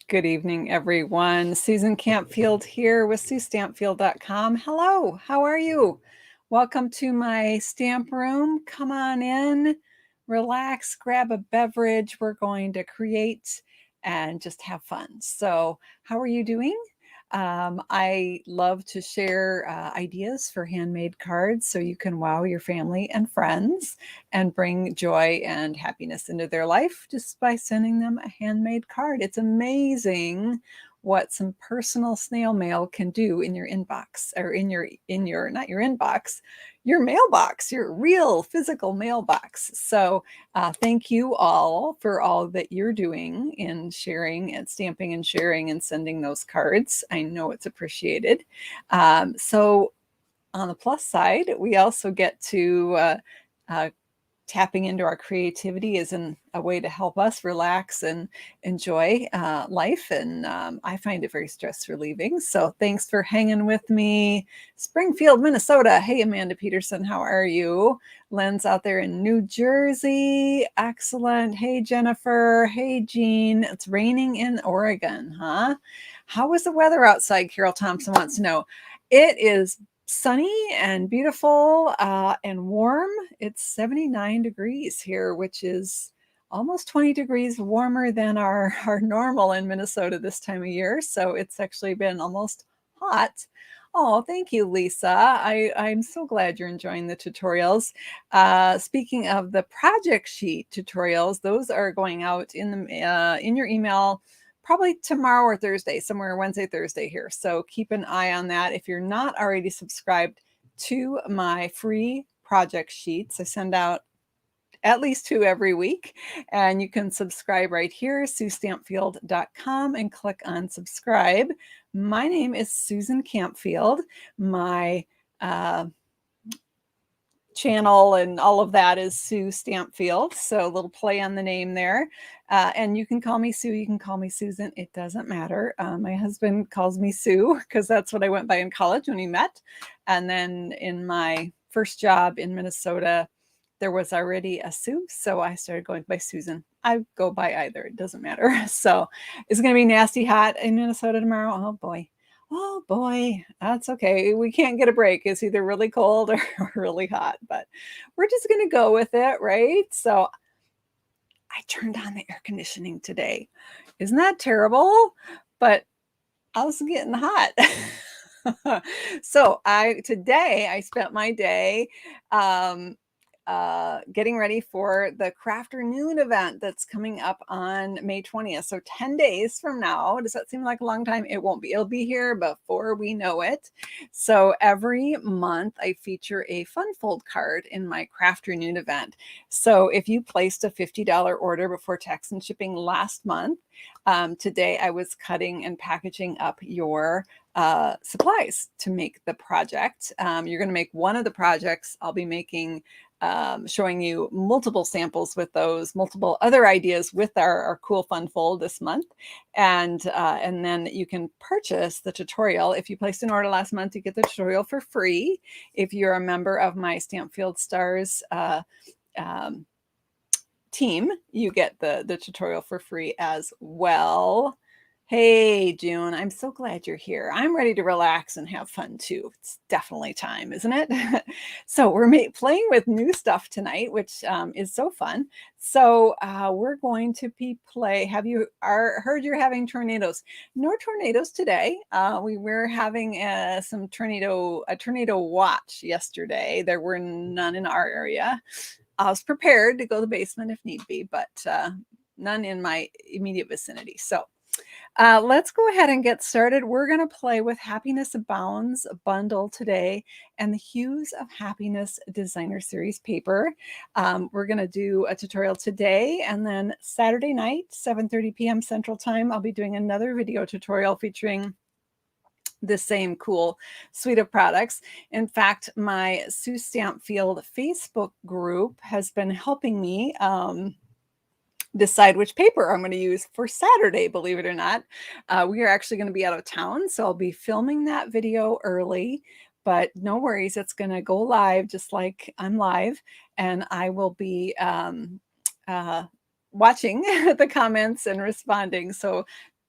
Good evening, everyone. Susan Campfield here with SueStampfield.com. Hello, how are you? Welcome to my stamp room. Come on in, relax, grab a beverage. We're going to create and just have fun. So, how are you doing? I love to share ideas for handmade cards so you can wow your family and friends and bring joy and happiness into their life just by sending them a handmade card. It's amazing what some personal snail mail can do in your inbox, or in your not your inbox, your mailbox, your real physical mailbox. So thank you all for all that you're doing in sharing and stamping and sharing and sending those cards. I know it's appreciated. So on the plus side, we also get to tapping into our creativity is a way to help us relax and enjoy life. And I find it very stress relieving. So thanks for hanging with me. Springfield, Minnesota. Hey, Amanda Peterson, how are you? Len's out there in New Jersey. Excellent. Hey, Jennifer. Hey, Jean. It's raining in Oregon, huh? How is the weather outside? Carol Thompson wants to know. It is sunny and beautiful and warm. It's 79 degrees here, which is almost 20 degrees warmer than our normal in Minnesota this time of year. So it's actually been almost hot. Oh, thank you, Lisa. I'm so glad you're enjoying the tutorials. Speaking of the project sheet tutorials, those are going out in your email probably tomorrow or Thursday, somewhere Wednesday, Thursday here. So keep an eye on that. If you're not already subscribed to my free project sheets, I send out at least 2 every week, and you can subscribe right here, SueStampfield.com, and click on subscribe. My name is Susan Campfield. My channel and all of that is Sue Stampfield. So a little play on the name there. And you can call me Sue. You can call me Susan. It doesn't matter. My husband calls me Sue because that's what I went by in college when we met. And then in my first job in Minnesota, there was already a Sue. So I started going by Susan. I go by either. It doesn't matter. So it's going to be nasty hot in Minnesota tomorrow. Oh boy. Oh boy, that's okay. We can't get a break. It's either really cold or really hot, but we're just going to go with it, right? So I turned on the air conditioning today. Isn't that terrible? But I was getting hot. So today I spent my day getting ready for the Crafternoon event that's coming up on May 20th. So 10 days from now. Does that seem like a long time? It won't be. It'll be here before we know it. So every month I feature a fun fold card in my Crafternoon event. So if you placed a $50 order before tax and shipping last month, today I was cutting and packaging up your supplies to make the project. You're going to make one of the projects. I'll be making showing you multiple samples with those, multiple other ideas with our cool fun fold this month. And then you can purchase the tutorial. If you placed an order last month, you get the tutorial for free. If you're a member of my Stampfield Stars team, you get the tutorial for free as well. Hey, June, I'm so glad you're here. I'm ready to relax and have fun too. It's definitely time, isn't it? So we're playing with new stuff tonight, which is so fun. So we're going to have you heard you're having tornadoes? No tornadoes today. We were having a tornado watch yesterday. There were none in our area. I was prepared to go to the basement if need be, but none in my immediate vicinity. So let's go ahead and get started. We're going to play with Happiness Abounds bundle today and the Hues of Happiness Designer Series paper. We're going to do a tutorial today, and then Saturday night, 7:30 p.m. Central Time, I'll be doing another video tutorial featuring the same cool suite of products. In fact, my Sue Stampfield Facebook group has been helping me decide which paper I'm going to use for Saturday, believe it or not. We are actually going to be out of town, so I'll be filming that video early, but no worries, it's going to go live just like I'm live, and I will be watching the comments and responding. So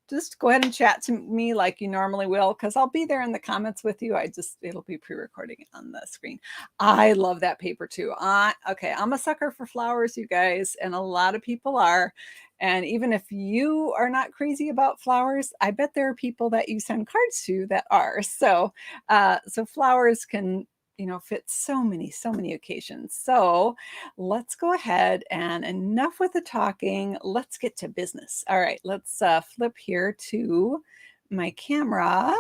just go ahead and chat to me like you normally will, because I'll be there in the comments with you. It'll be pre-recording on the screen. I love that paper too. Okay, I'm a sucker for flowers, you guys, and a lot of people are. And even if you are not crazy about flowers, I bet there are people that you send cards to that are. So flowers can, fit so many occasions. So let's go ahead and enough with the talking. Let's get to business. All right, let's flip here to my camera.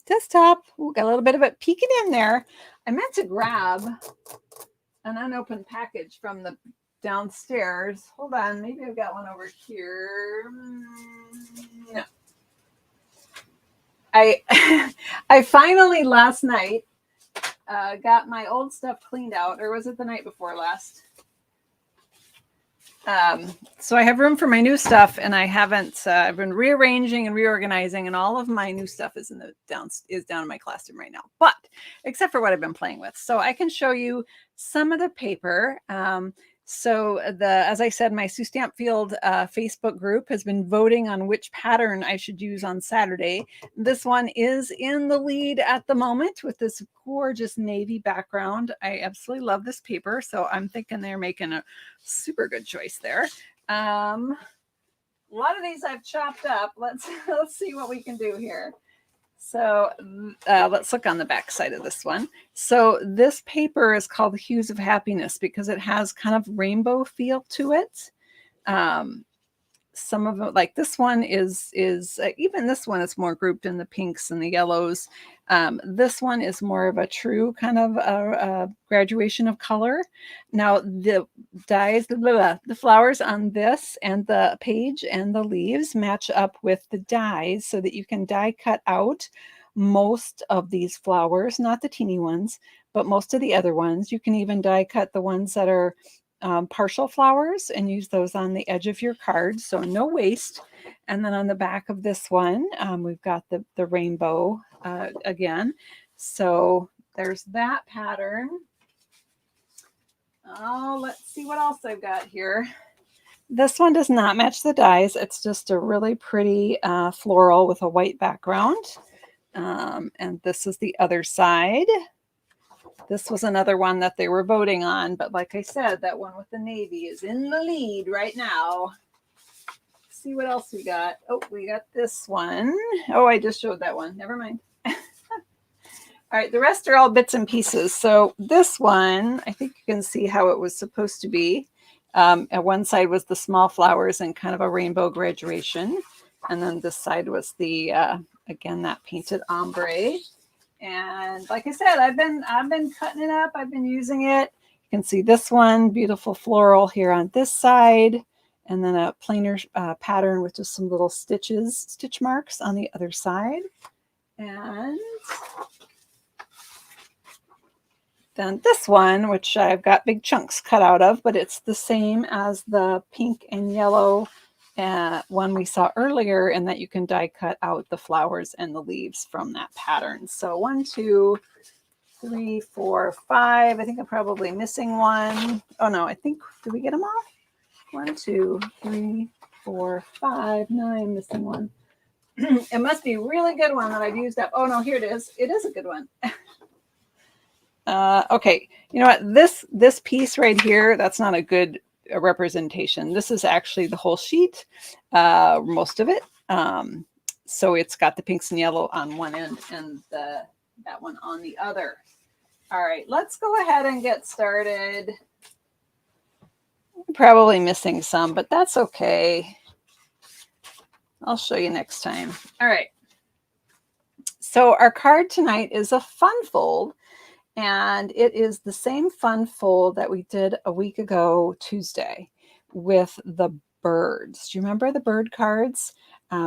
Desktop. Ooh, got a little bit of it peeking in there. I meant to grab an unopened package from the downstairs. Hold on, maybe I've got one over here. No. I finally last night got my old stuff cleaned out, or was it the night before last? So I have room for my new stuff, and I haven't. I've been rearranging and reorganizing, and all of my new stuff is down in my classroom right now. But except for what I've been playing with, so I can show you some of the paper. As I said, my Sue Stampfield Facebook group has been voting on which pattern I should use on Saturday. This one is in the lead at the moment with this gorgeous navy background. I absolutely love this paper, so I'm thinking they're making a super good choice there. A lot of these I've chopped up. Let's see what we can do here. So let's look on the back side of this one. So this paper is called Hues of Happiness because it has kind of rainbow feel to it. Some of them, like this one is even this one is more grouped in the pinks and the yellows. This one is more of a true kind of a graduation of color. Now the dies, the flowers on this and the page and the leaves match up with the dies so that you can die cut out most of these flowers, not the teeny ones, but most of the other ones. You can even die cut the ones that are partial flowers and use those on the edge of your card, so no waste. And then on the back of this one, we've got the rainbow again. So there's that pattern. Oh, let's see what else I've got here. This one does not match the dies. It's just a really pretty floral with a white background. And this is the other side. This was another one that they were voting on, but like I said, that one with the navy is in the lead right now. Let's see what else we got. Oh, we got this one. Oh, I just showed that one. Never mind. All right, the rest are all bits and pieces. So this one, I think you can see how it was supposed to be. At one side was the small flowers and kind of a rainbow graduation. And then this side was the, again, that painted ombre. And like I said, I've been cutting it up. I've been using it. You can see this one, beautiful floral here on this side, and then a plainer pattern with just some little stitch marks on the other side. And then this one, which I've got big chunks cut out of, but it's the same as the pink and yellow one we saw earlier, and that you can die cut out the flowers and the leaves from that pattern. So 1, 2, 3, 4, 5. I think I'm probably missing one. Oh no, I think, did we get them all? 1, 2, 3, 4, 5. No, I'm missing one. It must be a really good one that I've used up. Oh no, here it is. It is a good one. Okay, you know what? This piece right here, that's not a good representation. This is actually the whole sheet, most of it. So it's got the pinks and yellow on one end and that one on the other. All right, let's go ahead and get started. I'm probably missing some, but that's okay. I'll show you next time. All right. So our card tonight is a fun fold. And it is the same fun fold that we did a week ago, Tuesday, with the birds. Do you remember the bird cards?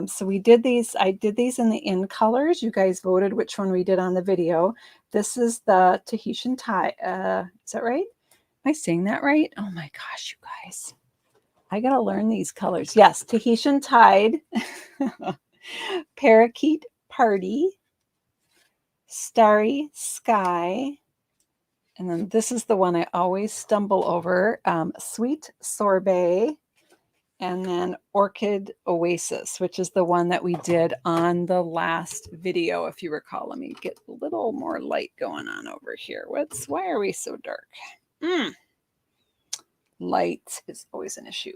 So we did these. I did these in the in colors. You guys voted which one we did on the video. This is the Tahitian tie. Is that right? Am I saying that right? Oh my gosh, you guys. I got to learn these colors. Yes, Tahitian Tide, Parakeet Party, Starry Sky, and then this is the one I always stumble over, Sweet Sorbet, and then Orchid Oasis, which is the one that we did on the last video, if you recall. Let me get a little more light going on over here. Why are we so dark? Light is always an issue.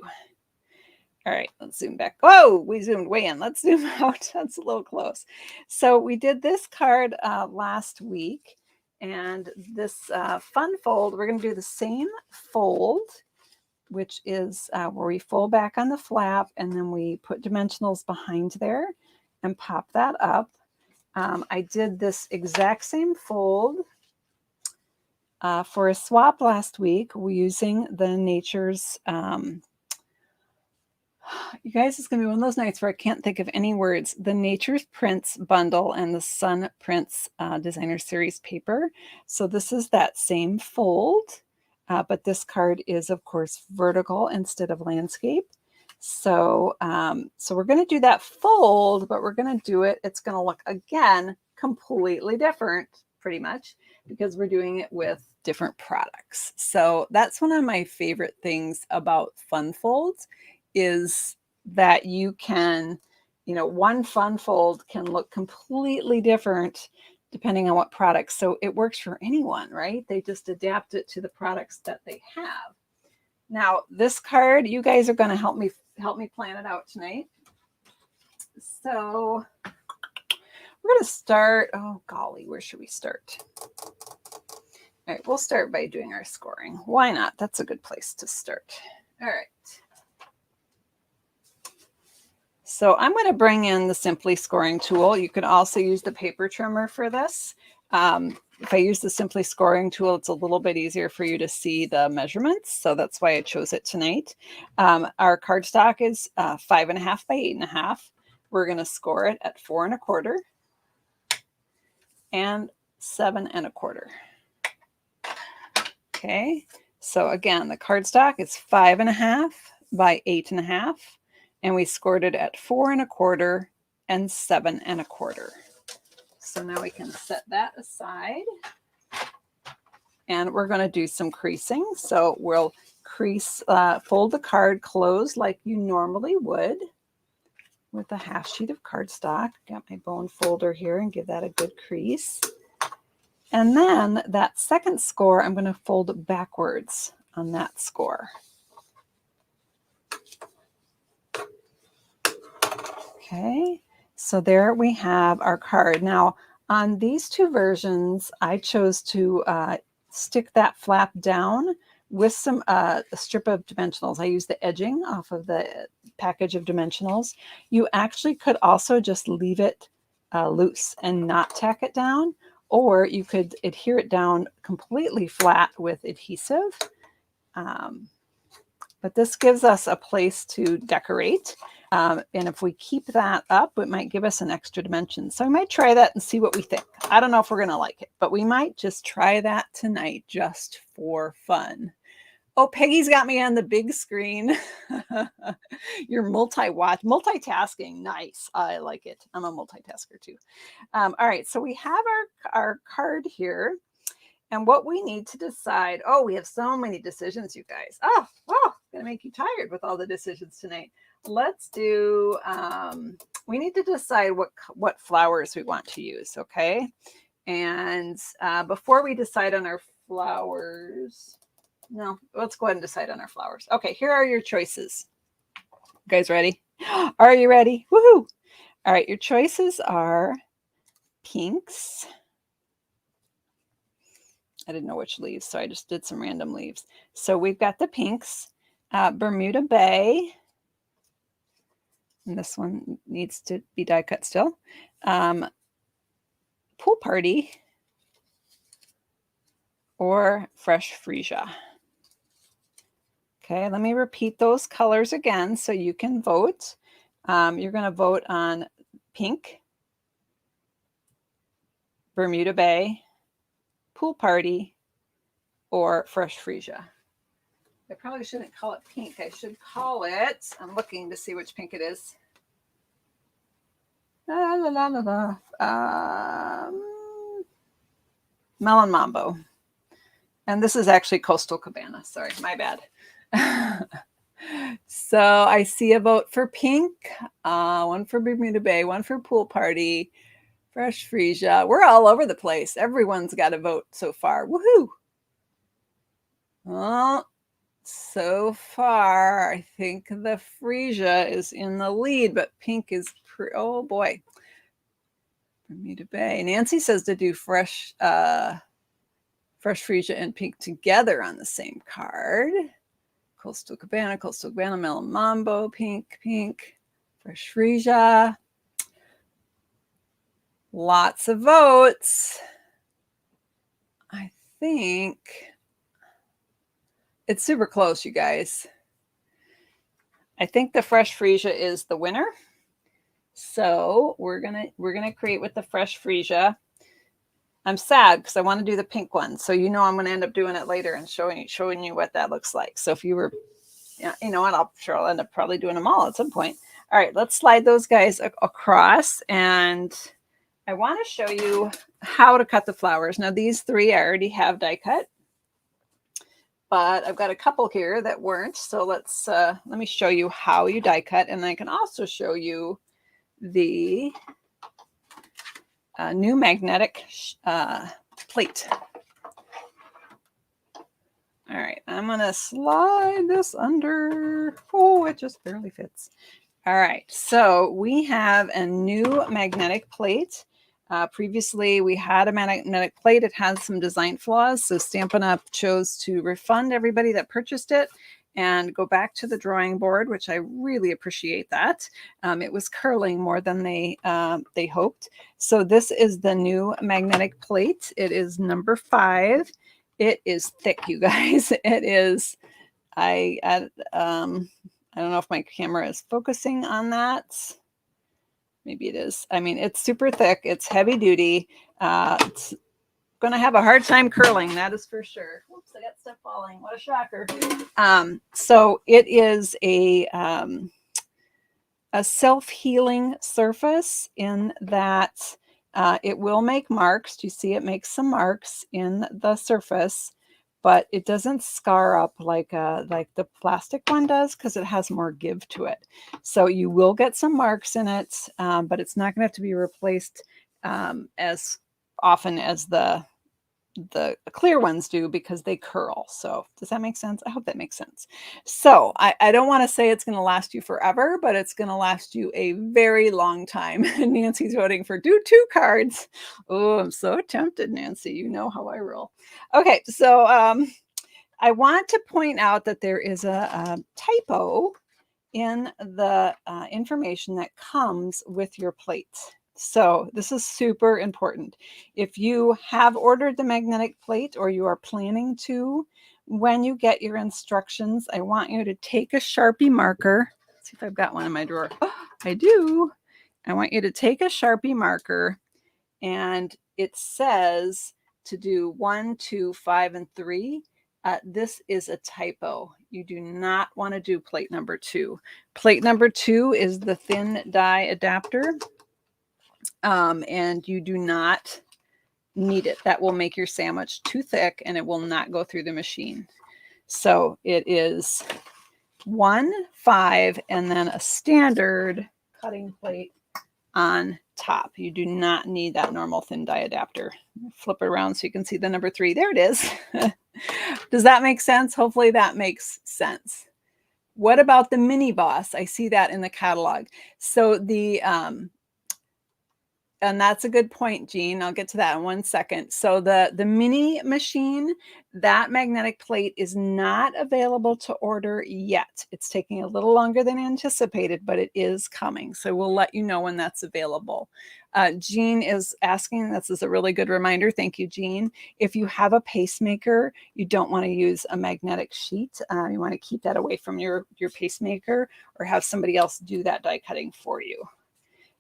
All right, let's zoom back. Whoa, we zoomed way in. Let's zoom out. That's a little close. So we did this card last week, and this fun fold, we're going to do the same fold, which is where we fold back on the flap, and then we put dimensionals behind there and pop that up. I did this exact same fold for a swap last week. We're using the Nature's you guys, it's going to be one of those nights where I can't think of any words. The Nature's Prints bundle and the Sun Prints Designer Series paper. So this is that same fold, but this card is, of course, vertical instead of landscape. So, so we're going to do that fold, but we're going to do it. It's going to look, again, completely different, pretty much, because we're doing it with different products. So that's one of my favorite things about fun folds, is that you can, one fun fold can look completely different depending on what products. So it works for anyone, right? They just adapt it to the products that they have. Now, this card, you guys are going to help me plan it out tonight. So we're going to start, oh golly, where should we start? All right, we'll start by doing our scoring. Why not? That's a good place to start. All right. So I'm going to bring in the Simply Scoring tool. You can also use the paper trimmer for this. If I use the Simply Scoring tool, it's a little bit easier for you to see the measurements. So that's why I chose it tonight. Our cardstock is 5.5 by 8.5. We're going to score it at 4 1/4 and 7 1/4. Okay. So again, the cardstock is 5.5 by 8.5. And we scored it at 4 1/4 and 7 1/4. So now we can set that aside. And we're going to do some creasing. So we'll crease, fold the card closed like you normally would with a half sheet of cardstock. Got my bone folder here and give that a good crease. And then that second score, I'm going to fold backwards on that score. Okay, so there we have our card. Now, on these two versions, I chose to stick that flap down with some a strip of dimensionals. I used the edging off of the package of dimensionals. You actually could also just leave it loose and not tack it down, or you could adhere it down completely flat with adhesive. But this gives us a place to decorate. And if we keep that up, it might give us an extra dimension. So I might try that and see what we think. I don't know if we're going to like it, but we might just try that tonight just for fun. Oh, Peggy's got me on the big screen. You're multitasking. Nice. I like it. I'm a multitasker too. All right. So we have our card here. And what we need to decide, we have so many decisions, you guys. Gonna make you tired with all the decisions tonight. Let's do, we need to decide what flowers we want to use, okay? And before we decide on our flowers, no, let's go ahead and decide on our flowers. Okay, here are your choices. You guys ready? Are you ready? Woohoo! All right, your choices are pinks. I didn't know which leaves, so I just did some random leaves. So we've got the pinks, Bermuda Bay, and this one needs to be die cut still. Pool Party, or Fresh Freesia. Okay, let me repeat those colors again so you can vote. You're going to vote on pink, Bermuda Bay, Pool Party, or Fresh Freesia. I probably shouldn't call it pink. I should call it, I'm looking to see which pink it is. Melon Mambo. And this is actually Coastal Cabana. Sorry, my bad. So I see a vote for pink, one for Bermuda Bay, one for pool party, fresh freesia. We're all over the place. Everyone's got a vote so far. Woohoo! Well, so far, I think the freesia is in the lead, but pink is oh boy. Bermuda Bay. Nancy says to do fresh freesia and pink together on the same card. Coastal Cabana, Melon Mambo, pink, fresh freesia. Lots of votes. I think it's super close, you guys. I think the fresh freesia is the winner. So we're gonna create with the fresh freesia. I'm sad because I want to do the pink one. So you know I'm going to end up doing it later and showing you what that looks like. So if you were, yeah, you know what, I'll end up probably doing them all at some point. All right, let's slide those guys across, and I want to show you how to cut the flowers. Now these three I already have die cut, but I've got a couple here that weren't. So let me show you how you die cut, and I can also show you the new magnetic plate. All right, I'm gonna slide this under. Oh, it just barely fits. All right, so we have a new magnetic plate. Previously, we had a magnetic plate. It has some design flaws, so Stampin' Up! Chose to refund everybody that purchased it and go back to the drawing board, which I really appreciate that. It was curling more than they hoped. So this is the new magnetic plate. It is number 5. It is thick, you guys. It is. I don't know if my camera is focusing on that. Maybe it is. I mean, it's super thick. It's heavy duty. It's going to have a hard time curling. That is for sure. Whoops, I got stuff falling. What a shocker. So it is a self-healing surface in that it will make marks. Do you see it makes some marks in the surface, but it doesn't scar up like the plastic one does because it has more give to it. So you will get some marks in it, but it's not going to have to be replaced as often as the clear ones do because they curl. So does that make sense? I hope that makes sense. So I don't want to say it's going to last you forever, but it's going to last you a very long time. Nancy's voting for do 2 cards. Oh, I'm so tempted, Nancy. You know how I roll. Okay, so I want to point out that there is a typo in the information that comes with your plate. So this is super important. If you have ordered the magnetic plate or you are planning to, when you get your instructions, I want you to take a Sharpie marker. Let's see if I've got one in my drawer. Oh, I do. I want you to take a Sharpie marker, and it says to do 1, 2, 5, and 3. This is a typo. You do not want to do plate number 2. Plate number 2 is the thin die adapter. And you do not need it. That will make your sandwich too thick and it will not go through the machine. So it is 1, 5, and then a standard cutting plate on top. You do not need that normal thin die adapter. Flip it around so you can see the number 3. There it is. Does that make sense? Hopefully that makes sense. What about the mini boss? I see that in the catalog. So the and that's a good point, Jean. I'll get to that in 1 second. So the mini machine, that magnetic plate is not available to order yet. It's taking a little longer than anticipated, but it is coming. So we'll let you know when that's available. Jean is asking, this is a really good reminder. Thank you, Jean. If you have a pacemaker, you don't want to use a magnetic sheet. You want to keep that away from your pacemaker or have somebody else do that die cutting for you.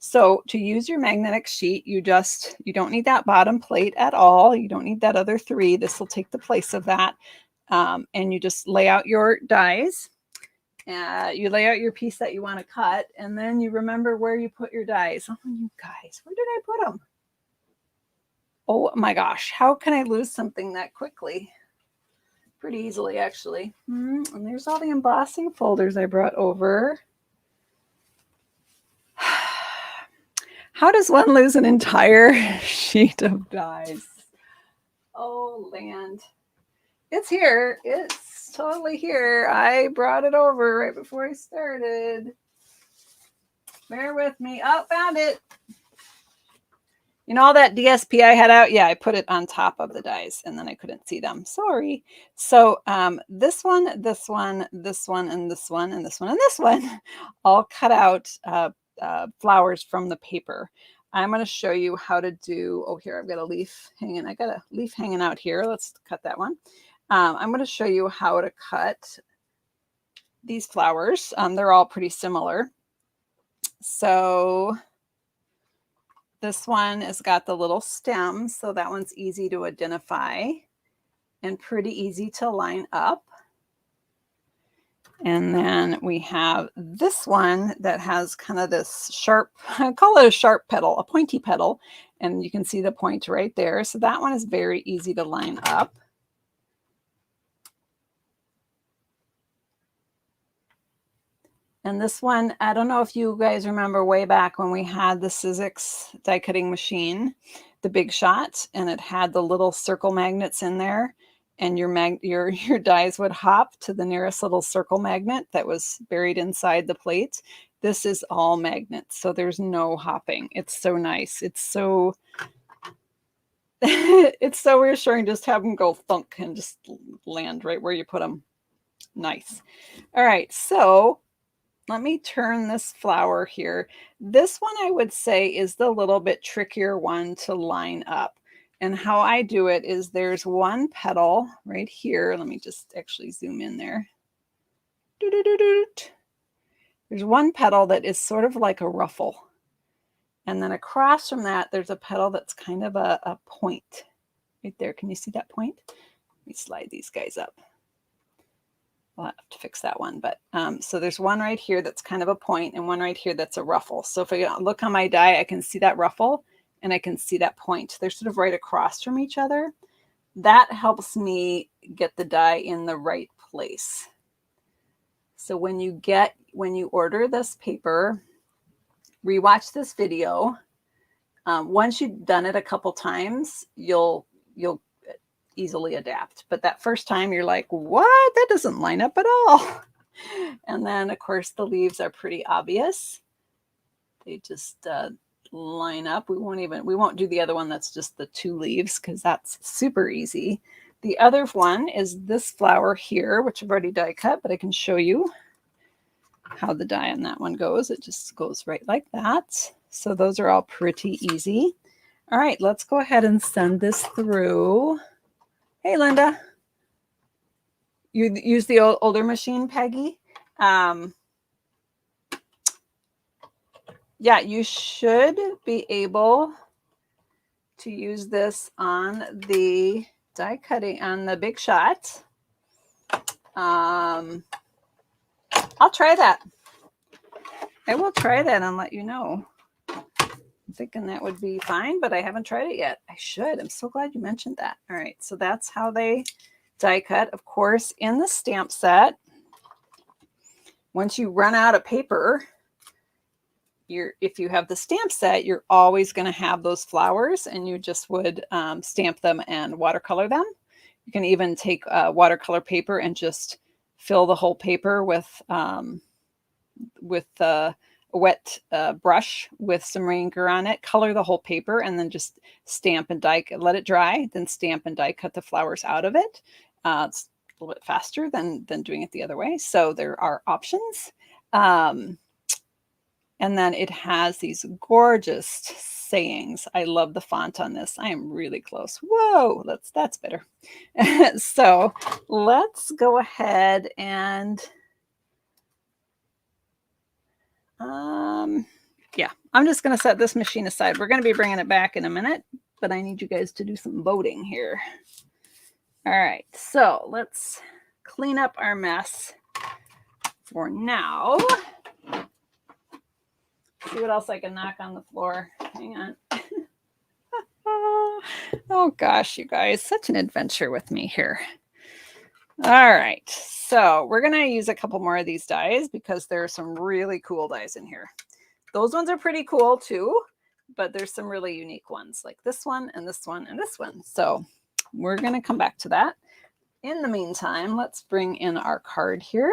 So to use your magnetic sheet, you don't need that bottom plate at all. You don't need that other 3. This will take the place of that. And you just lay out your dies. You lay out your piece that you want to cut, and then you remember where you put your dies. Oh, you guys, where did I put them? Oh my gosh, how can I lose something that quickly? pretty easily, actually. And there's all the embossing folders I brought over. How does one lose an entire sheet of dies? Oh, land. It's here. It's totally here. I brought it over right before I started. Bear with me. Oh, found it. You know all that DSP I had out? Yeah, I put it on top of the dies and then I couldn't see them. Sorry. So this one, this one, this one, and this one, and this one, and this one all cut out flowers from the paper. I'm going to show you how to do, oh, here, I've got a leaf hanging. I got a leaf hanging out here. Let's cut that one. I'm going to show you how to cut these flowers. They're all pretty similar. So this one has got the little stem, so that one's easy to identify and pretty easy to line up. And then we have this one that has kind of this sharp, I call it a sharp petal, a pointy petal, and you can see the point right there. So that one is very easy to line up. And this one, I don't know if you guys remember way back when we had the Sizzix die cutting machine, the Big Shot, and it had the little circle magnets in there, and your dies would hop to the nearest little circle magnet that was buried inside the plate. This is all magnets, so there's no hopping. It's so nice. It's so it's so reassuring. Just have them go thunk and just land right where you put them. Nice. All right, so let me turn this flower here. This one I would say is the little bit trickier one to line up. And how I do it is there's one petal right here. Let me just actually zoom in there. There's one petal that is sort of like a ruffle. And then across from that, there's a petal that's kind of a point right there. Can you see that point? Let me slide these guys up. I'll have to fix that one. But so there's one right here that's kind of a point and one right here that's a ruffle. So if I look on my die, I can see that ruffle and I can see that point. They're sort of right across from each other. That helps me get the die in the right place. So when you order this paper, rewatch this video. Once you've done it a couple times, you'll easily adapt. But that first time you're like, what? That doesn't line up at all. And then of course the leaves are pretty obvious. They just line up. We won't do the other one that's just the two leaves because that's super easy. The other one is this flower here, which I've already die cut, but I can show you how the die on that one goes. It just goes right like that. So those are all pretty easy. All right, let's go ahead and send this through. Hey, Linda. You use the older machine, Peggy? Yeah, you should be able to use this on the die cutting, on the Big Shot. I'll try that. I will try that and let you know. I'm thinking that would be fine, but I haven't tried it yet. I should. I'm so glad you mentioned that. All right, so that's how they die cut. Of course, in the stamp set, once you run out of paper, if you have the stamp set, you're always going to have those flowers, and you just would stamp them and watercolor them. You can even take watercolor paper and just fill the whole paper with a wet brush with some ranger on it, color the whole paper, and then just stamp and die, let it dry, then stamp and die cut the flowers out of it. It's a little bit faster than doing it the other way. So there are options. And then it has these gorgeous sayings. I love the font on this. I am really close. Whoa, that's better. So let's go ahead and yeah, I'm just going to set this machine aside. We're going to be bringing it back in a minute, but I need you guys to do some voting here. All right, so let's clean up our mess for now. See what else I can knock on the floor. Hang on. Oh gosh, you guys, such an adventure with me here. All right, so we're gonna use a couple more of these dies because there are some really cool dies in here. Those ones are pretty cool too, but there's some really unique ones like this one and this one and this one. So we're gonna come back to that. In the meantime, let's bring in our card here.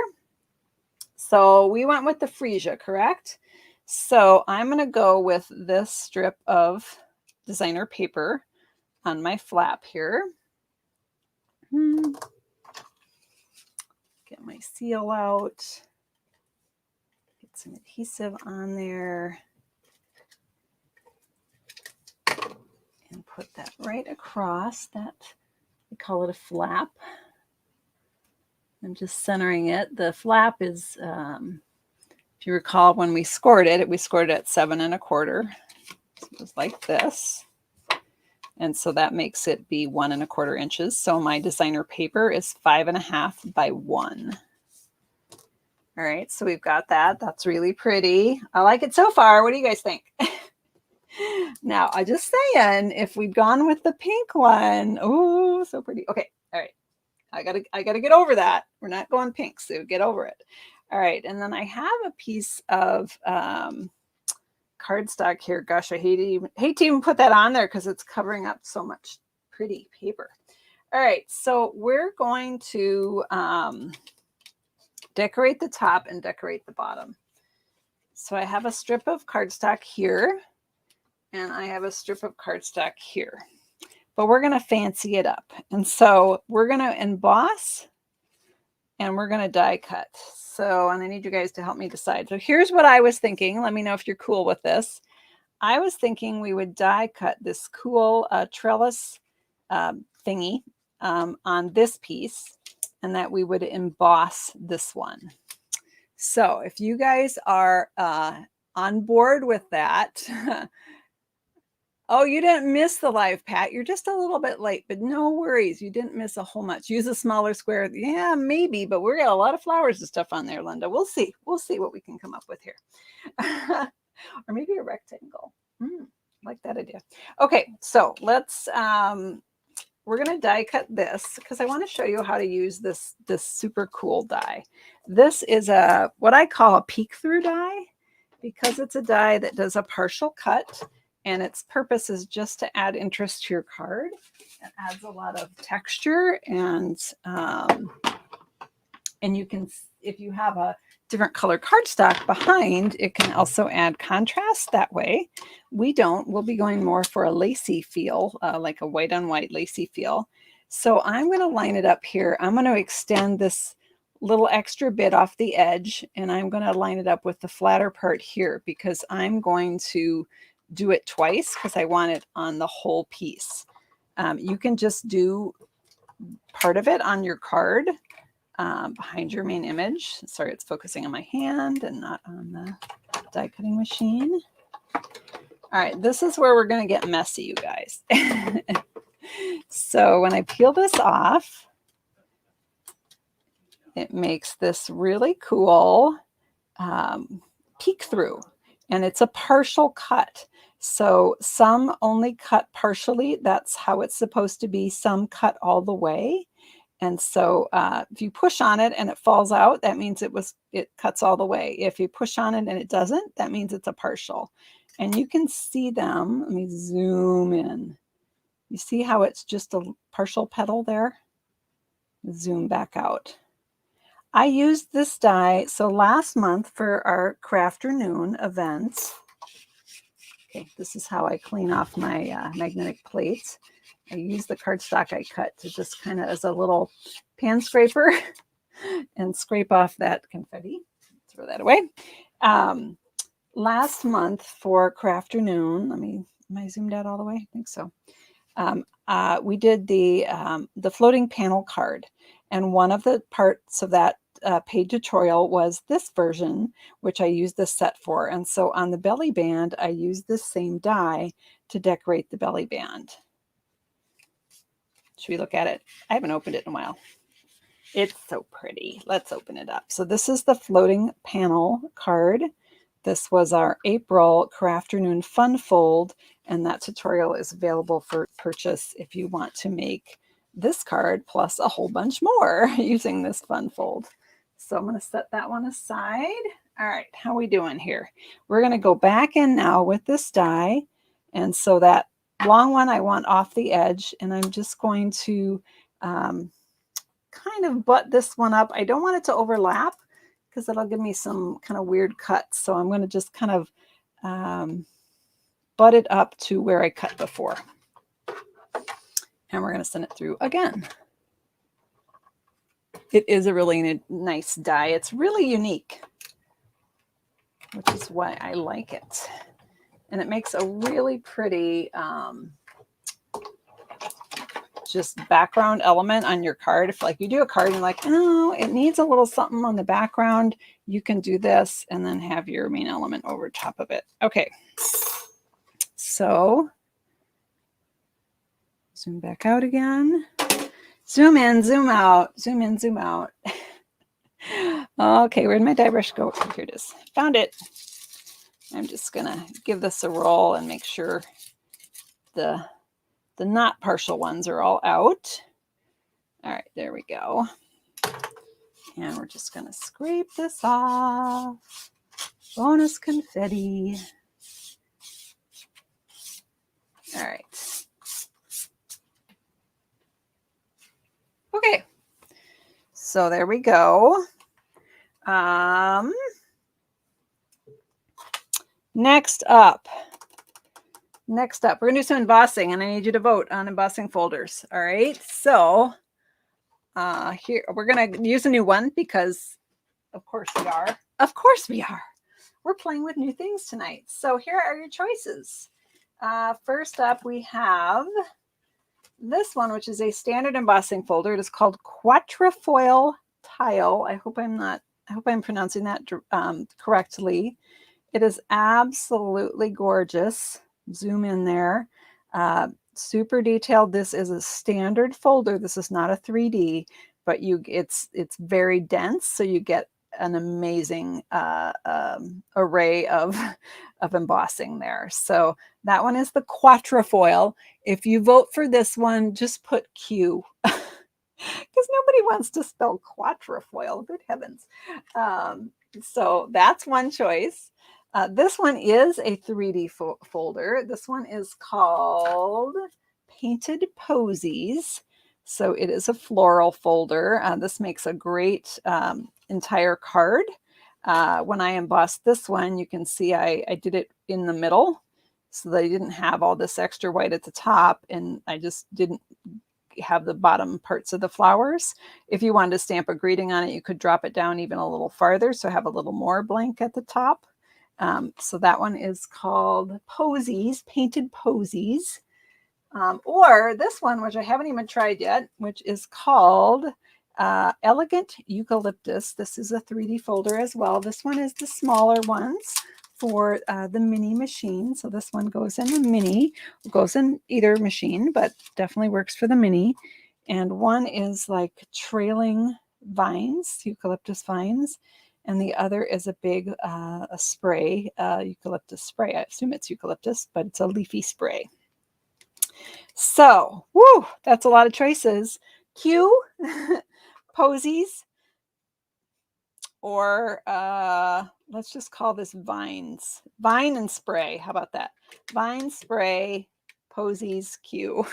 So we went with the freesia, correct? So I'm gonna go with this strip of designer paper on my flap here. Get my seal out. Get some adhesive on there. And put that right across that, we call it a flap. I'm just centering it. The flap is, if you recall when we scored it at 7 1/4. So it was like this. And so that makes it be 1 1/4 inches. So my designer paper is 5 1/2 by 1. All right, so we've got that. That's really pretty. I like it so far. What do you guys think? Now, I just saying, if we'd gone with the pink one, oh, so pretty. Okay, all right. I gotta get over that. We're not going pink, so get over it. All right, and then I have a piece of cardstock here. Gosh, I hate to even put that on there because it's covering up so much pretty paper. All right, so we're going to decorate the top and decorate the bottom. So I have a strip of cardstock here, and I have a strip of cardstock here. But we're going to fancy it up. And so we're going to emboss and we're going to die cut. So, and I need you guys to help me decide. So here's what I was thinking. Let me know if you're cool with this. I was thinking we would die cut this cool trellis thingy on this piece, and that we would emboss this one. So if you guys are on board with that, oh, you didn't miss the live, Pat. You're just a little bit late, but no worries. You didn't miss a whole much. Use a smaller square. Yeah, maybe, but we're got a lot of flowers and stuff on there, Linda. We'll see. We'll see what we can come up with here. Or maybe a rectangle. Like that idea. Okay, so let's, we're going to die cut this because I want to show you how to use this super cool die. This is what I call a peek through die because it's a die that does a partial cut. And its purpose is just to add interest to your card. It adds a lot of texture, and you can, if you have a different color cardstock behind, it can also add contrast that way. We don't. We'll be going more for a lacy feel, like a white on white lacy feel. So I'm going to line it up here. I'm going to extend this little extra bit off the edge, and I'm going to line it up with the flatter part here because I'm going to do it twice because I want it on the whole piece. You can just do part of it on your card behind your main image. Sorry, it's focusing on my hand and not on the die cutting machine. All right, this is where we're going to get messy, you guys. So when I peel this off, it makes this really cool peek through, and it's a partial cut. So some only cut partially. That's how it's supposed to be. Some cut all the way. And so if you push on it and it falls out, that means it cuts all the way. If you push on it and it doesn't, that means it's a partial. And you can see them. Let me zoom in. You see how it's just a partial petal there? Zoom back out. I used this die. So last month for our Crafternoon event, okay, this is how I clean off my magnetic plates. I use the cardstock I cut to just kind of as a little pan scraper and scrape off that confetti. Throw that away. Last month for Crafternoon, am I zoomed out all the way? I think so. We did the floating panel card, and one of the parts of that paid tutorial was this version, which I used this set for. And so on the belly band, I used this same die to decorate the belly band. Should we look at it? I haven't opened it in a while. It's so pretty. Let's open it up. So this is the floating panel card. This was our April Crafternoon Fun Fold, and that tutorial is available for purchase if you want to make this card plus a whole bunch more using this fun fold. So I'm going to set that one aside. All right, how are we doing here? We're going to go back in now with this die. And so that long one I want off the edge, and I'm just going to kind of butt this one up. I don't want it to overlap because it'll give me some kind of weird cuts. So I'm going to just kind of butt it up to where I cut before. And we're going to send it through again. It is a really nice die. It's really unique, which is why I like it. And it makes a really pretty just background element on your card. If like you do a card and you're like, oh, it needs a little something on the background, you can do this and then have your main element over top of it. Okay. So zoom back out again. Zoom in, zoom out, zoom in, zoom out. Okay, where'd my die brush go? Here it is. Found it. I'm just gonna give this a roll and make sure the not partial ones are all out. All right, there we go. And we're just gonna scrape this off. Bonus confetti. All right. Okay, so there we go. Next up, we're gonna do some embossing, and I need you to vote on embossing folders. All right, so here we're gonna use a new one because, of course we are. Of course we are. We're playing with new things tonight. So here are your choices. First up, we have this one, which is a standard embossing folder. It is called Quatrefoil Tile. I hope I'm pronouncing that correctly. It is absolutely gorgeous. Zoom in there. Super detailed. This is a standard folder. This is not a 3D, but it's very dense, so you get an amazing array of embossing there. So that one is the Quatrefoil. If you vote for this one, just put Q because nobody wants to spell quatrefoil. Good heavens. So that's one choice. This one is a 3D folder. This one is called Painted Posies. So it is a floral folder. This makes a great entire card. When I embossed this one, you can see I did it in the middle so that I didn't have all this extra white at the top, and I just didn't have the bottom parts of the flowers. If you wanted to stamp a greeting on it, you could drop it down even a little farther, so have a little more blank at the top. So that one is called Posies, Painted Posies. Or this one, which I haven't even tried yet, which is called Elegant Eucalyptus. This is a 3D folder as well. This one is the smaller ones for the mini machine. So this one goes in the mini, goes in either machine, but definitely works for the mini. And one is like trailing vines, eucalyptus vines. And the other is a big a spray, eucalyptus spray. I assume it's eucalyptus, but it's a leafy spray. So, woo, that's a lot of choices. Q, Posies, or let's just call this vines. Vine and spray. How about that? Vine, spray, Posies, Q.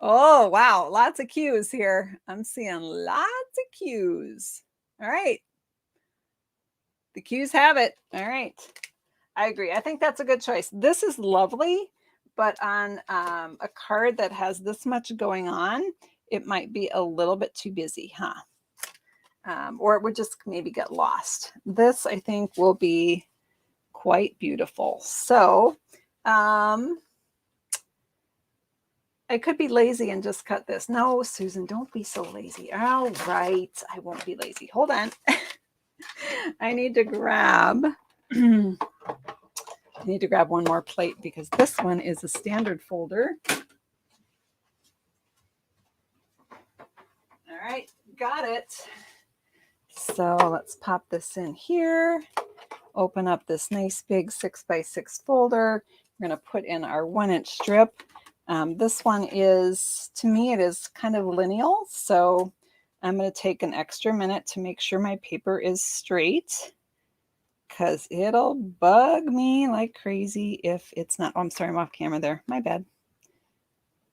Oh, wow. Lots of Qs here. I'm seeing lots of Qs. All right. The Qs have it. All right. I agree. I think that's a good choice. This is lovely, but on a card that has this much going on, it might be a little bit too busy, huh? Or it would just maybe get lost. This, I think, will be quite beautiful. So I could be lazy and just cut this. No, Susan, don't be so lazy. All right, I won't be lazy. Hold on. I need to grab one more plate because this one is a standard folder. All right, got it. So let's pop this in here. Open up this nice big 6x6 folder. We're going to put in our 1-inch strip. This one is, to me, it is kind of lineal. So I'm going to take an extra minute to make sure my paper is straight, because it'll bug me like crazy if it's not. Oh, I'm sorry, I'm off camera there. My bad.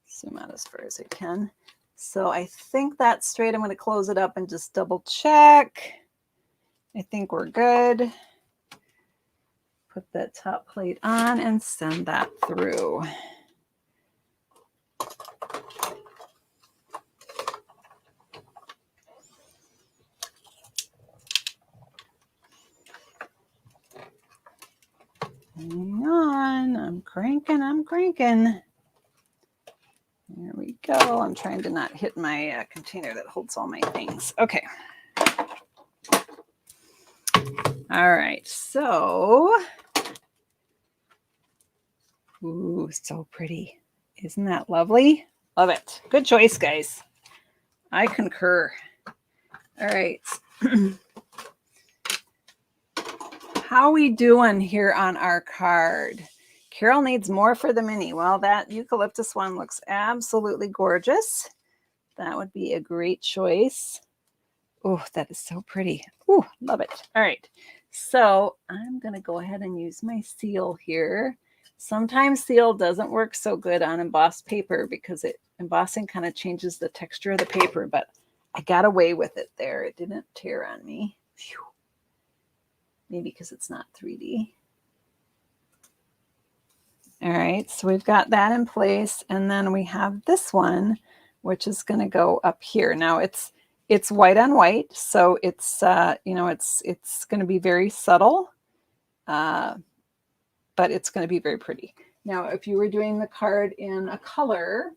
Zoom out as far as I can. So I think that's straight. I'm going to close it up and just double check. I think we're good. Put that top plate on and send that through. Hang on, I'm cranking. There we go. I'm trying to not hit my container that holds all my things. Okay. All right, so, ooh, so pretty. Isn't that lovely? Love it. Good choice, guys. I concur. All right. How we doing here on our card? Carol needs more for the mini. Well, that eucalyptus one looks absolutely gorgeous. That would be a great choice. Oh, that is so pretty. Oh, love it. All right. So I'm going to go ahead and use my seal here. Sometimes seal doesn't work so good on embossed paper because embossing kind of changes the texture of the paper, but I got away with it there. It didn't tear on me. Phew. Maybe because it's not 3D. All right, so we've got that in place, and then we have this one, which is going to go up here. Now it's white on white, so it's it's going to be very subtle, but it's going to be very pretty. Now, if you were doing the card in a color,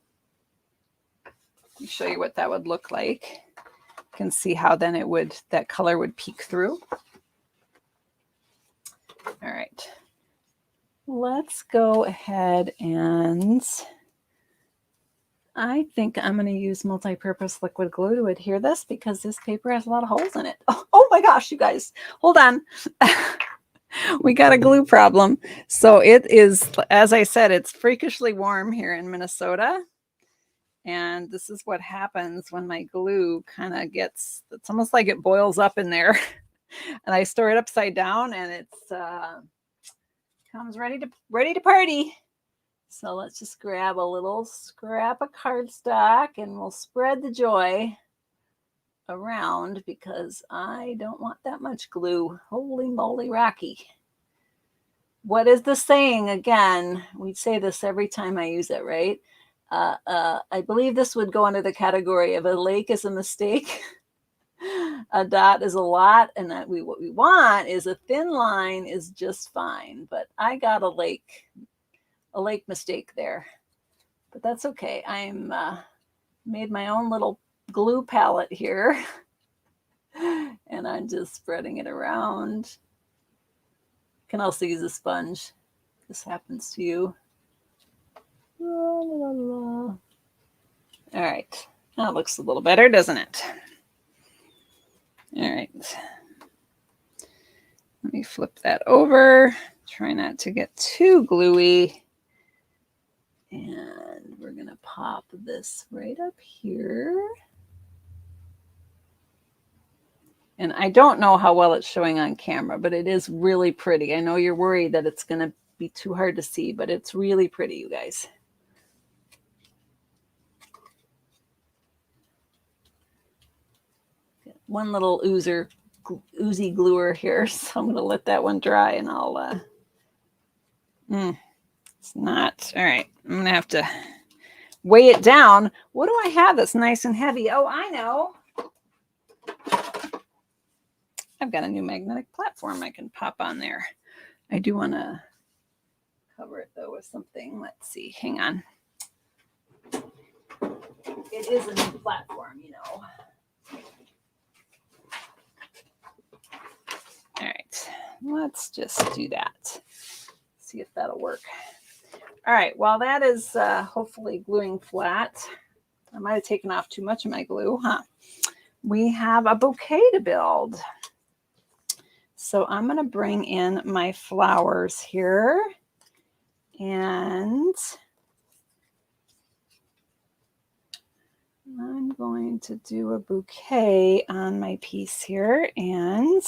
let me show you what that would look like. You can see how then that color would peek through. All right. Let's go ahead and I think I'm going to use multi-purpose liquid glue to adhere this because this paper has a lot of holes in it. Oh my gosh, you guys, hold on. We got a glue problem. So it is, as I said, it's freakishly warm here in Minnesota. And this is what happens when my glue kind of it's almost like it boils up in there. And I store it upside down and it's comes ready to party. So let's just grab a little scrap of cardstock and we'll spread the joy around because I don't want that much glue. Holy moly, Rocky. What is the saying again? We say this every time I use it, right? I believe this would go under the category of a lake is a mistake. A dot is a lot, and what we want is a thin line is just fine. But I got a lake mistake there, but that's okay. I'm made my own little glue palette here, and I'm just spreading it around. You can also use a sponge. This happens to you. La, la, la. All right, that looks a little better, doesn't it? All right. Let me flip that over. Try not to get too gluey. And we're going to pop this right up here. And I don't know how well it's showing on camera, but it is really pretty. I know you're worried that it's going to be too hard to see, but it's really pretty, you guys. One little oozy gluer here, so I'm going to let that one dry and I'll it's not all right. I'm going to have to weigh it down. What do I have that's nice and heavy? Oh, I know. I've got a new magnetic platform I can pop on there. I do want to cover it though with something. Let's see. Hang on. It is a new platform, you know. All right, let's just do that. See if that'll work. All right, while that is hopefully gluing flat, I might have taken off too much of my glue, huh? We have a bouquet to build. So I'm going to bring in my flowers here. And I'm going to do a bouquet on my piece here, and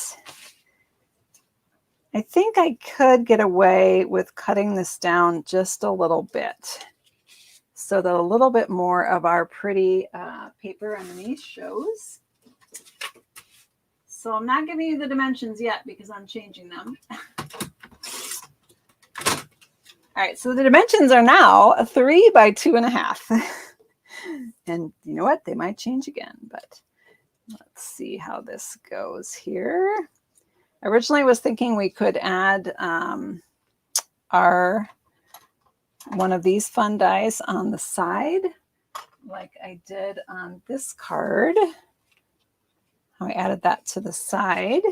I think I could get away with cutting this down just a little bit so that a little bit more of our pretty paper underneath shows. So I'm not giving you the dimensions yet because I'm changing them. All right, so the dimensions are now 3 by 2.5. And you know what? They might change again, but let's see how this goes here. Originally, I was thinking we could add one of these fun dies on the side, like I did on this card. I added that to the side.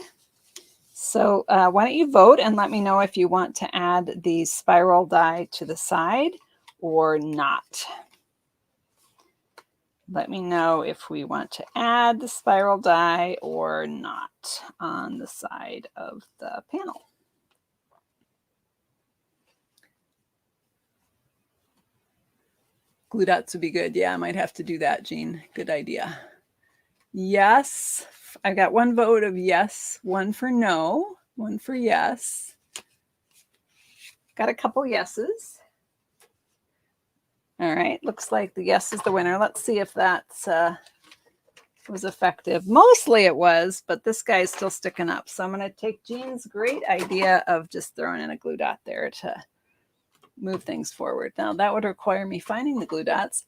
So why don't you vote and let me know if you want to add the spiral die to the side or not. Let me know if we want to add the spiral die or not on the side of the panel. Glue dots would be good. Yeah, I might have to do that, Jean. Good idea. Yes. I got one vote of yes, one for no, one for yes. Got a couple yeses. All right, looks like the yes is the winner. Let's see if that was effective. Mostly it was, but this guy's still sticking up. So I'm going to take Jean's great idea of just throwing in a glue dot there to move things forward. Now that would require me finding the glue dots.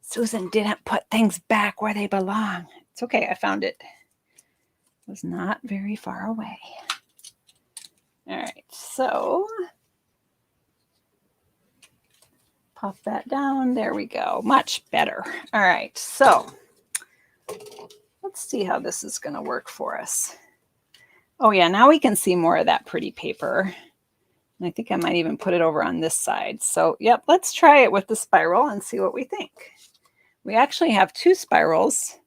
Susan didn't put things back where they belong. It's okay, I found it. It was not very far away. All right, so pop that down. There we go. Much better. All right, so let's see how this is going to work for us. Oh yeah, now we can see more of that pretty paper. And I think I might even put it over on this side. So yep, let's try it with the spiral and see what we think. We actually have two spirals.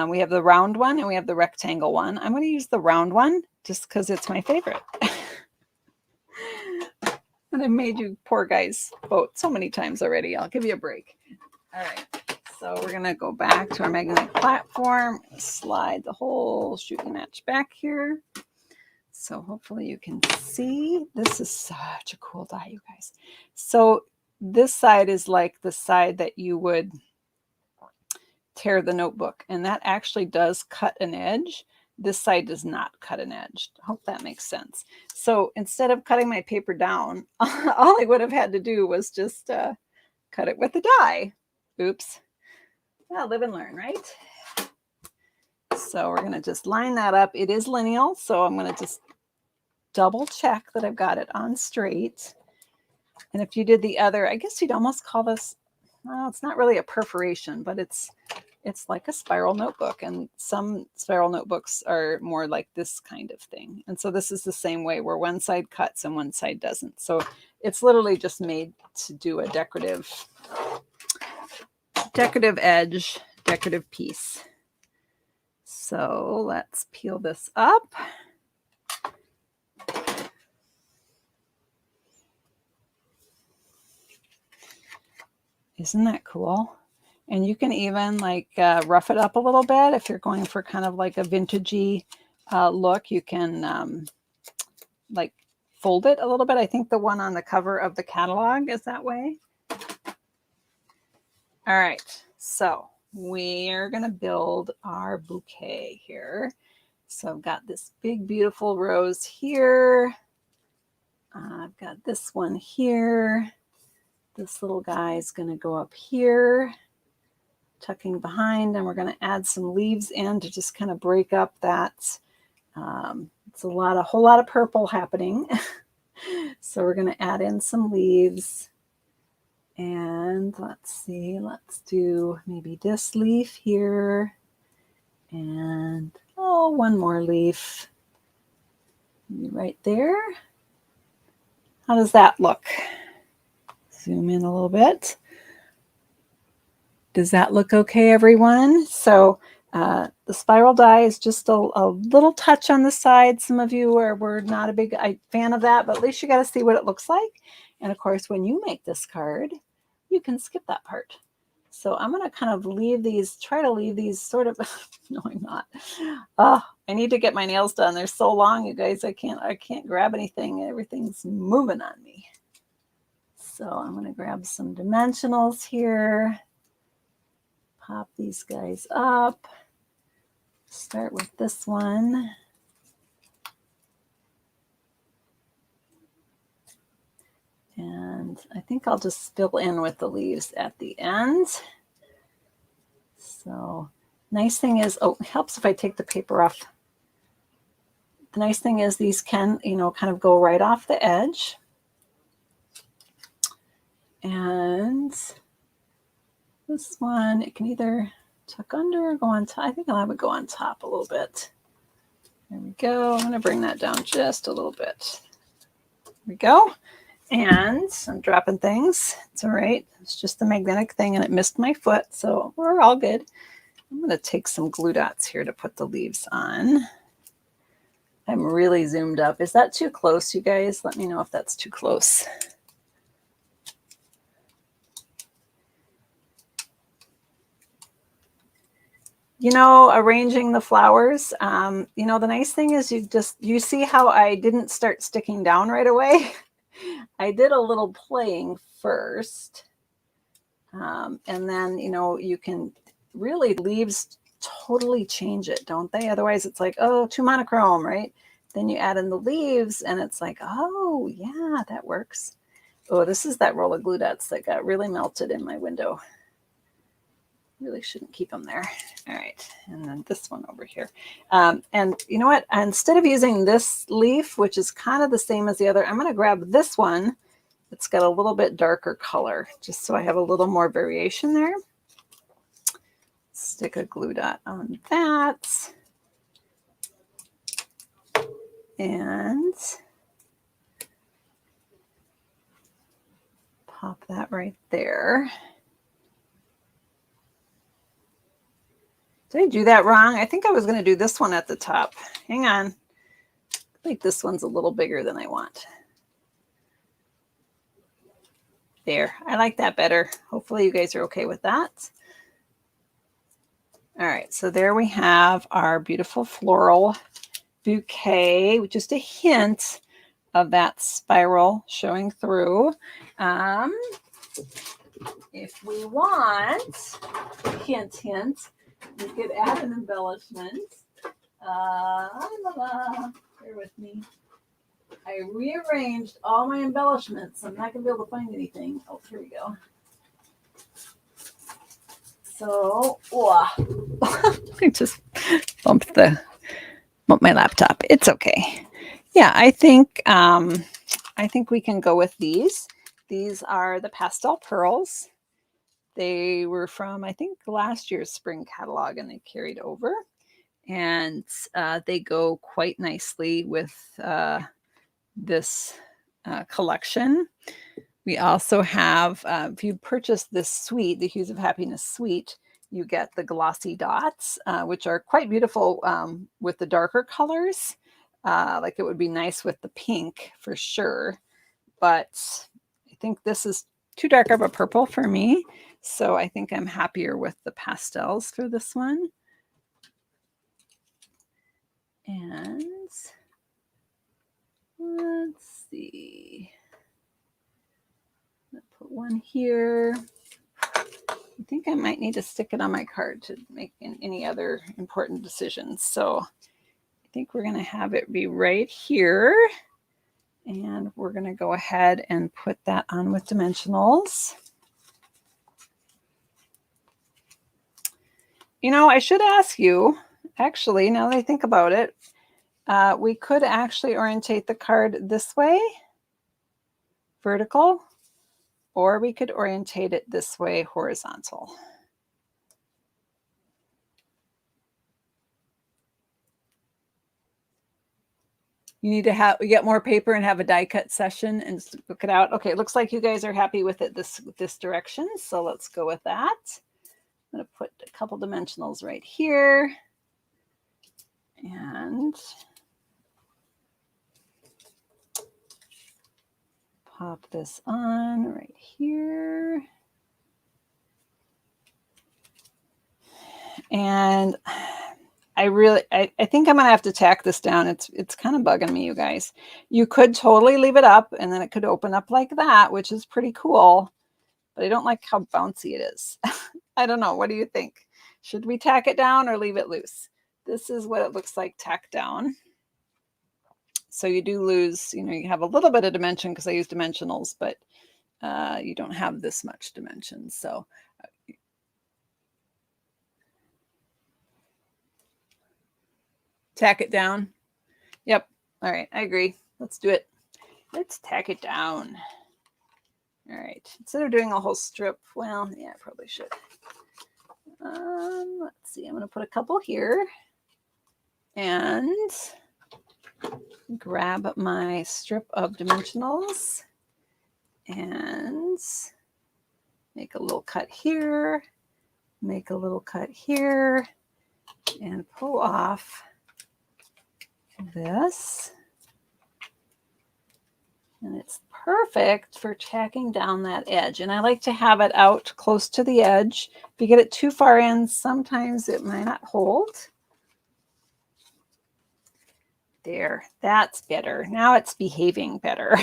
We have the round one and we have the rectangle one. I'm going to use the round one just because it's my favorite. And I've made you poor guys vote so many times already. I'll give you a break. All right. So we're going to go back to our magnetic platform, slide the whole shooting match back here. So hopefully you can see. This is such a cool die, you guys. So this side is like the side that you would tear the notebook, and that actually does cut an edge. This side does not cut an edge. I hope that makes sense. So instead of cutting my paper down, all I would have had to do was just cut it with a die. Oops. Well, live and learn, right? So we're going to just line that up. It is lineal, so I'm going to just double check that I've got it on straight. And if you did the other, I guess you'd almost call this, well, it's not really a perforation, but it's like a spiral notebook, and some spiral notebooks are more like this kind of thing. And so this is the same way, where one side cuts and one side doesn't. So it's literally just made to do a decorative edge, decorative piece. So let's peel this up. Isn't that cool? And you can even like rough it up a little bit if you're going for kind of like a vintagey look. You can like fold it a little bit. I think the one on the cover of the catalog is that way. All right, so we are going to build our bouquet here. So I've got this big, beautiful rose here. I've got this one here. This little guy is going to go up here, tucking behind, and we're going to add some leaves in to just kind of break up that. It's a whole lot of purple happening. So we're going to add in some leaves. And let's see, let's do maybe this leaf here. And one more leaf right there. How does that look? Zoom in a little bit. Does that look okay, everyone? So the spiral die is just a little touch on the side. Some of you were not a big fan of that, but at least you got to see what it looks like. And of course, when you make this card, you can skip that part. So I'm going to kind of leave these, try to leave these sort of, no, I'm not. Oh, I need to get my nails done. They're so long, you guys. I can't grab anything. Everything's moving on me. So I'm going to grab some dimensionals here. Pop these guys up. Start with this one. And I think I'll just fill in with the leaves at the end. So nice thing is, oh, it helps if I take the paper off. The nice thing is these can, you know, kind of go right off the edge. And this one, it can either tuck under or go on top. I think I'll have it go on top a little bit. There we go. I'm going to bring that down just a little bit. There we go. And I'm dropping things. It's all right. It's just the magnetic thing and it missed my foot. So we're all good. I'm going to take some glue dots here to put the leaves on. I'm really zoomed up. Is that too close, you guys? Let me know if that's too close. You know, arranging the flowers, you know, the nice thing is you see how I didn't start sticking down right away. I did a little playing first. And then, you know, you can really, leaves totally change it, don't they? Otherwise it's like, oh, too monochrome, right? Then you add in the leaves and it's like, oh yeah, that works. Oh, this is that roll of glue dots that got really melted in my window. Really shouldn't keep them there. All right, and then this one over here. And you know what? Instead of using this leaf, which is kind of the same as the other, I'm going to grab this one. It's got a little bit darker color, just so I have a little more variation there. Stick a glue dot on that. And pop that right there. Did I do that wrong? I think I was going to do this one at the top. Hang on. I think this one's a little bigger than I want. There. I like that better. Hopefully you guys are okay with that. All right. So there we have our beautiful floral bouquet, just a hint of that spiral showing through. If we want, hint, hint, we could add an embellishment. Bear with me. I rearranged all my embellishments. I'm not going to be able to find anything. Oh, here we go. So, I just bumped my laptop. It's okay. Yeah, I think we can go with these. These are the pastel pearls. They were from, I think, last year's spring catalog, and they carried over. And they go quite nicely with this collection. We also have, if you purchase this suite, the Hues of Happiness Suite, you get the glossy dots, which are quite beautiful with the darker colors. Like it would be nice with the pink for sure. But I think this is too dark of a purple for me. So I think I'm happier with the pastels for this one. And let's see. I'll put one here. I think I might need to stick it on my card to make any other important decisions. So I think we're going to have it be right here. And we're going to go ahead and put that on with dimensionals. You know, I should ask you, actually, now that I think about it, we could actually orientate the card this way, vertical, or we could orientate it this way, horizontal. You need to get more paper and have a die cut session and book it out. Okay, it looks like you guys are happy with it this direction. So let's go with that. I'm going to put a couple dimensionals right here. And pop this on right here. And I think I'm gonna have to tack this down. It's kind of bugging me, you guys. You could totally leave it up and then it could open up like that, which is pretty cool. But I don't like how bouncy it is. I don't know. What do you think? Should we tack it down or leave it loose? This is what it looks like tacked down. So you do lose, you have a little bit of dimension because I use dimensionals, but you don't have this much dimension. So tack it down. Yep. All right. I agree. Let's do it. Let's tack it down. All right. Instead of doing a whole strip, well, yeah, I probably should. Let's see. I'm going to put a couple here and grab my strip of dimensionals and make a little cut here, make a little cut here, and pull off this. And it's perfect for tacking down that edge. And I like to have it out close to the edge. If you get it too far in, sometimes it might not hold. There, that's better. Now it's behaving better.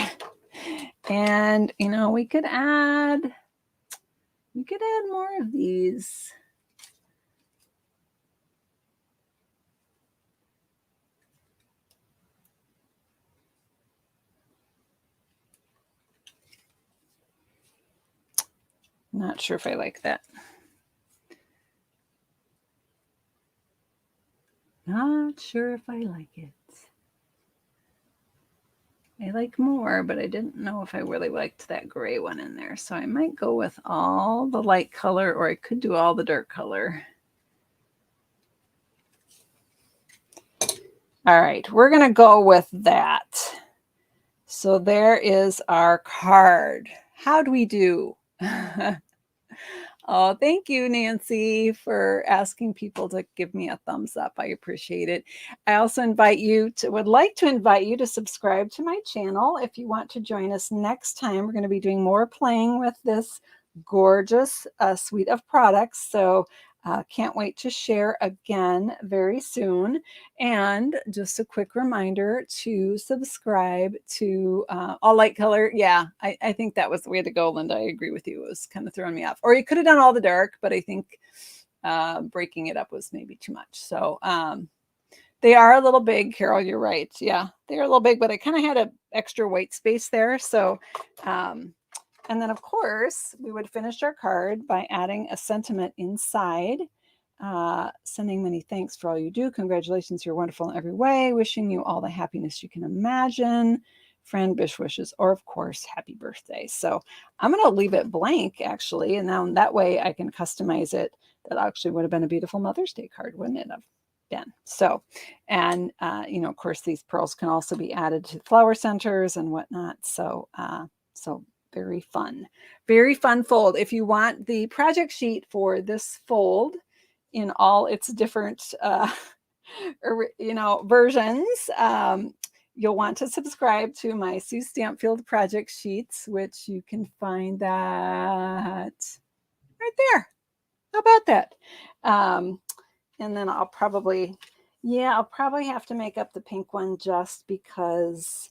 And, we could add more of these. Not sure if I like that. Not sure if I like it. I like more, but I didn't know if I really liked that gray one in there. So I might go with all the light color, or I could do all the dark color. All right, we're going to go with that. So there is our card. How do we do? Oh, thank you, Nancy, for asking people to give me a thumbs up. I appreciate it. I also would like to invite you to subscribe to my channel if you want to join us next time. We're going to be doing more playing with this gorgeous suite of products. So can't wait to share again very soon. And just a quick reminder to subscribe to all light color. Yeah, I think that was the way to go, Linda. I agree with you. It was kind of throwing me off. Or you could have done all the dark, but I think breaking it up was maybe too much. So they are a little big, Carol. You're right. Yeah, they're a little big, but I kind of had an extra white space there. So and then, of course, we would finish our card by adding a sentiment inside, sending many thanks for all you do. Congratulations, you're wonderful in every way. Wishing you all the happiness you can imagine. Friend, wish wishes, or, of course, happy birthday. So I'm going to leave it blank, actually, and now that way I can customize it. That actually would have been a beautiful Mother's Day card, wouldn't it have been? So, and, of course, these pearls can also be added to flower centers and whatnot. So, very fun fold. If you want the project sheet for this fold in all its different, versions, you'll want to subscribe to my Sue Stampfield project sheets, which you can find that right there. How about that? And then I'll probably have to make up the pink one just because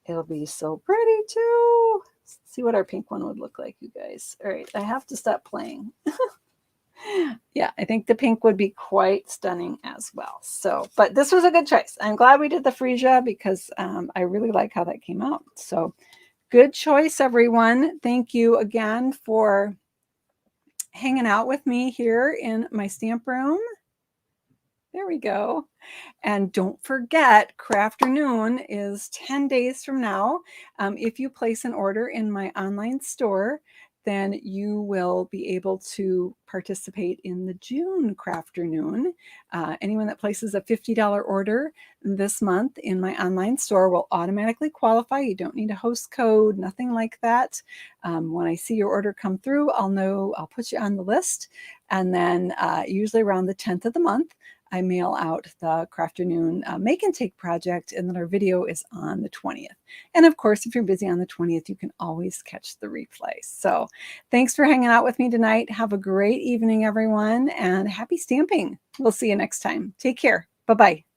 it'll be so pretty too. Let's see what our pink one would look like, you guys. All right, I have to stop playing. Yeah, I think the pink would be quite stunning as well. So, but this was a good choice. I'm glad we did the freesia because I really like how that came out. So good choice, everyone. Thank you again for hanging out with me here in my stamp room. There we go. And don't forget, Crafternoon is 10 days from now. If you place an order in my online store, then you will be able to participate in the June Crafternoon. Anyone that places a $50 order this month in my online store will automatically qualify. You don't need a host code, nothing like that. When I see your order come through, I'll know, I'll put you on the list. And then usually around the 10th of the month, I mail out the Crafternoon Make and Take project, and then our video is on the 20th. And of course, if you're busy on the 20th, you can always catch the replay. So thanks for hanging out with me tonight. Have a great evening, everyone, and happy stamping. We'll see you next time. Take care. Bye-bye.